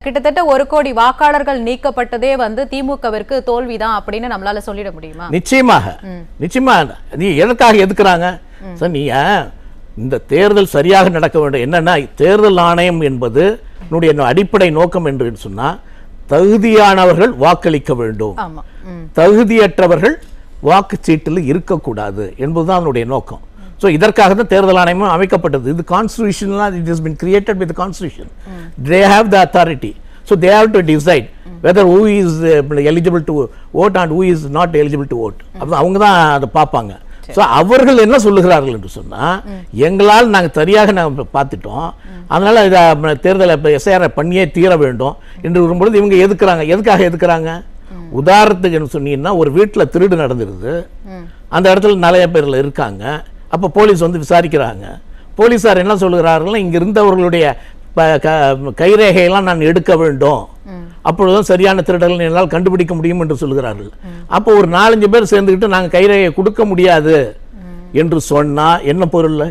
கிட்டத்தட்ட 1 கோடி வாக்காளர்கள் நீக்கப்பட்டதே வந்து திமுகவிற்கு தோல்விதான் அப்படின்னு நம்மளால சொல்லிட முடியுமா? நிச்சயமாக நீ எதற்காக எதுக்குறாங்க சார்? நீ இந்த தேர்தல் சரியாக நடக்க வேண்டும். என்னன்னா தேர்தல் ஆணையம் என்பது அடிப்படை நோக்கம் என்று சொன்னா தகுதியானவர்கள் வாக்களிக்க வேண்டும், தகுதியற்றவர்கள் வாக்குச்சீட்டில் இருக்கக்கூடாது என்பதுதான் அதனுடைய நோக்கம். ஸோ இதற்காக தான் தேர்தல் ஆணையமும் அமைக்கப்பட்டது. இது constitutional, it has been created with constitution. They have the authority. So they have to decide whether who is eligible to vote and who is not eligible to vote. அப்போ அவங்க தான் அதை பார்ப்பாங்க. ஸோ அவர்கள் என்ன சொல்லுகிறார்கள் என்று சொன்னால், எங்களால் நாங்கள் சரியாக நாங்கள் பார்த்துட்டோம், அதனால் இதை தேர்தலை இப்போ எஸ்ஐஆர் பண்ணியே தீர வேண்டும் என்று வரும்பொழுது இவங்க எதுக்குறாங்க. எதுக்காக எதுக்குறாங்க? உதாரணத்துக்கு சொன்னீங்கன்னா ஒரு வீட்டில் திருடு நடந்துருது, அந்த இடத்துல நிறைய பேரில் இருக்காங்க. அப்போ போலீஸ் வந்து விசாரிக்கிறாங்க. போலீஸார் என்ன சொல்லுகிறார்கள், இங்கே இருந்தவர்களுடைய கைரேகையெல்லாம் நான் எடுக்க வேண்டும், அப்பொழுதுதான் சரியான திருடர்கள் என்னால் கண்டுபிடிக்க முடியும் என்று சொல்கிறார்கள். அப்போ ஒரு 4-5 பேர் சேர்ந்துக்கிட்டு நாங்கள் கைரேகையை கொடுக்க முடியாது என்று சொன்னால் என்ன பொருள்?